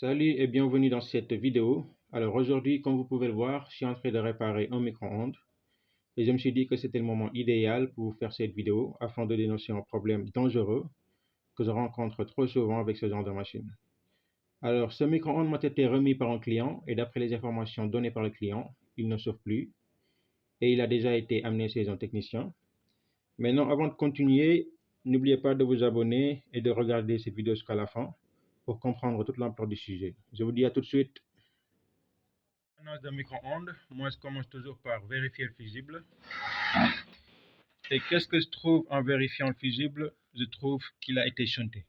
Salut et bienvenue dans cette vidéo. Alors aujourd'hui, comme vous pouvez le voir, je suis en train de réparer un micro-ondes et je me suis dit que c'était le moment idéal pour vous faire cette vidéo afin de dénoncer un problème dangereux que je rencontre trop souvent avec ce genre de machine. Alors ce micro-ondes m'a été remis par un client et d'après les informations données par le client, il ne chauffe plus et il a déjà été amené chez un technicien. Maintenant, avant de continuer, n'oubliez pas de vous abonner et de regarder cette vidéo jusqu'à la fin pour comprendre toute l'ampleur du sujet. Je vous dis à tout de suite. De micro-ondes, moi je commence toujours par vérifier le fusible. Et qu'est-ce que je trouve en vérifiant le fusible? Je trouve qu'il a été shunté.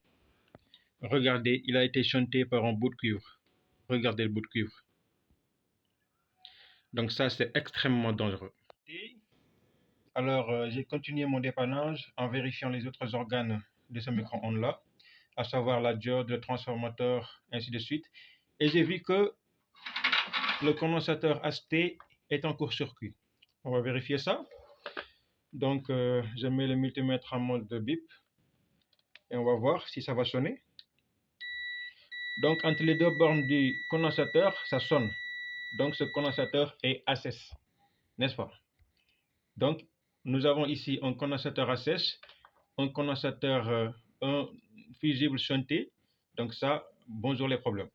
Regardez, il a été shunté par un bout de cuivre. Regardez le bout de cuivre. Donc ça, c'est extrêmement dangereux. Alors, j'ai continué mon dépannage en vérifiant les autres organes de ce micro-ondes-là, à savoir la diode, le transformateur, ainsi de suite. Et j'ai vu que le condensateur HT est en court-circuit. On va vérifier ça. Donc, je mets le multimètre en mode de bip et on va voir si ça va sonner. Donc, entre les deux bornes du condensateur, ça sonne. Donc, ce condensateur est à sèche, n'est-ce pas? Donc, nous avons ici un condensateur à sèche, un condensateur, un fusible shunté. Donc ça, bonjour les problèmes.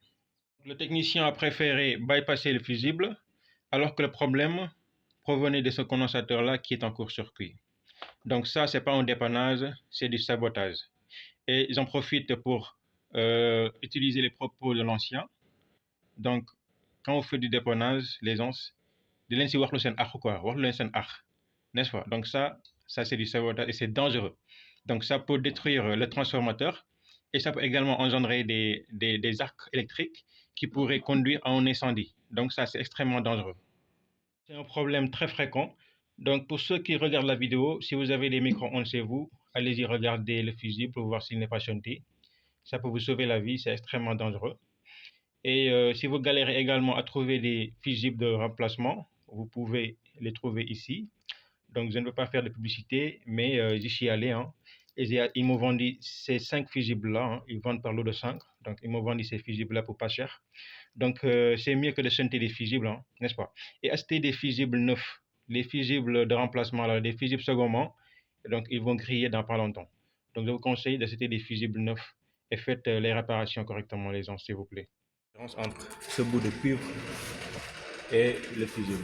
Le technicien a préféré bypasser le fusible alors que le problème provenait de ce condensateur-là qui est en court-circuit. Donc ça, c'est pas un dépannage, c'est du sabotage. Et j'en profite pour utiliser les propos de l'ancien. Donc, quand vous faites du dépannage, les gens, di leen si wax lu seen àq quoi, wax lu leen seen àq, n'est-ce pas? Donc ça c'est du sabotage et c'est dangereux. Donc ça peut détruire le transformateur et ça peut également engendrer des arcs électriques qui pourraient conduire à un incendie. Donc ça, c'est extrêmement dangereux. C'est un problème très fréquent. Donc, pour ceux qui regardent la vidéo, si vous avez des micro-ondes chez vous, allez-y regarder le fusible pour voir s'il n'est pas shunté. Ça peut vous sauver la vie, c'est extrêmement dangereux. Et si vous galérez également à trouver des fusibles de remplacement, vous pouvez les trouver ici. Donc, je ne veux pas faire de publicité, mais j'y suis allé. Hein, et ils m'ont vendu ces 5 fusibles-là. Hein, ils vendent par lot de 5. Donc, ils m'ont vendu ces fusibles-là pour pas cher. Donc, c'est mieux que de shunter des fusibles, hein, n'est-ce pas? Et acheter des fusibles neufs, les fusibles de remplacement, là, des fusibles second main, donc ils vont griller dans pas longtemps. Donc, je vous conseille d'acheter des fusibles neufs et faites les réparations correctement, les gens, s'il vous plaît. La différence entre ce bout de cuivre et le fusible.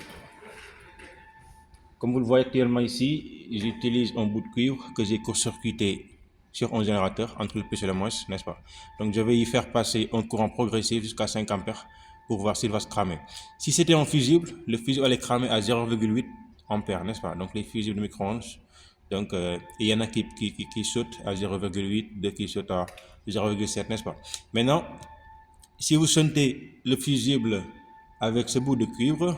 Comme vous le voyez actuellement ici, j'utilise un bout de cuivre que j'ai court-circuité sur un générateur entre le plus et le moins, n'est-ce pas? Donc je vais y faire passer un courant progressif jusqu'à 5 ampères pour voir s'il va se cramer. Si c'était un fusible, le fusible allait cramer à 0,8 ampères, n'est-ce pas? Donc les fusibles de micro-ondes, donc il y en a qui sautent à 0,8, d'autres qui sautent à 0,7, n'est-ce pas? Maintenant, si vous sentez le fusible avec ce bout de cuivre,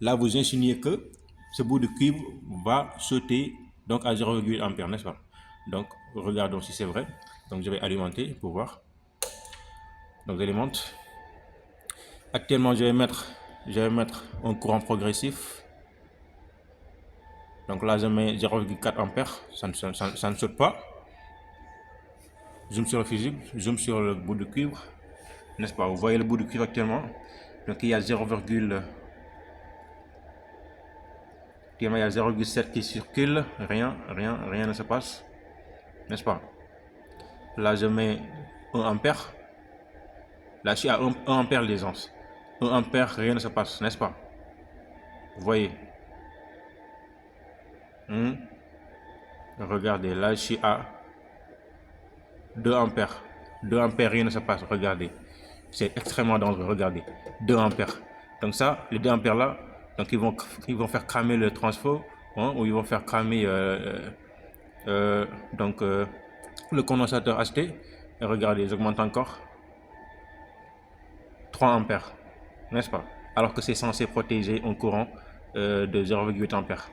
là vous insinuez que ce bout de cuivre va sauter donc à 0,8 ampères, n'est-ce pas? Donc regardons si c'est vrai. Donc je vais alimenter pour voir. Donc j'alimente. Actuellement je vais mettre un courant progressif. Donc là je mets 0,4 ampères, ça ne saute pas. Zoom sur le fusible, zoom sur le bout de cuivre, n'est-ce pas? Vous voyez le bout de cuivre actuellement. Donc il y a 0,7 qui circule, rien ne se passe, n'est-ce pas? Là je mets 1 ampère, là je suis à 1 ampère les gens, 1 ampère, rien ne se passe, n'est-ce pas? Vous voyez? Regardez, là je suis à 2 ampères, 2 ampères, rien ne se passe, regardez, c'est extrêmement dangereux, regardez, 2 ampères. Donc ça, les 2 ampères là, donc ils vont faire cramer le transfo, hein, ou ils vont faire cramer le condensateur HT. Et regardez, j'augmente encore 3 ampères, n'est-ce pas? Alors que c'est censé protéger un courant de 0,8 ampères.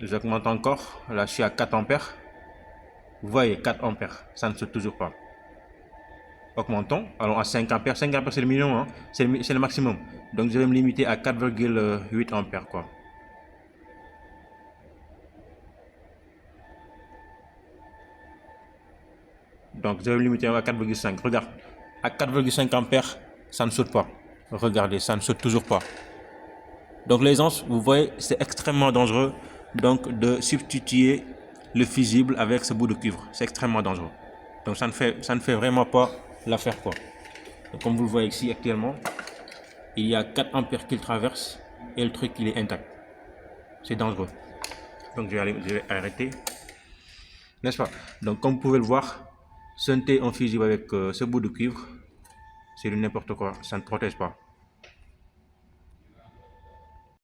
J'augmente encore, là je suis à 4 ampères. Vous voyez, 4 ampères, ça ne saute toujours pas. Augmentons, allons à 5 ampères. 5 ampères c'est le minimum, hein? C'est le maximum. Donc je vais me limiter à 4,8 ampères quoi. Donc je vais limiter à 4,5. Regarde, à 4,5 ampères, ça ne saute pas. Regardez, ça ne saute toujours pas. Donc les gens, vous voyez, c'est extrêmement dangereux donc de substituer le fusible avec ce bout de cuivre. C'est extrêmement dangereux. Donc ça ne fait vraiment pas l'affaire quoi. Donc, comme vous le voyez ici actuellement, il y a 4 ampères qu'il traverse et le truc il est intact. C'est dangereux. Donc je vais arrêter. N'est-ce pas? Donc comme vous pouvez le voir, scunter un fusible avec ce bout de cuivre, c'est du n'importe quoi, ça ne protège pas.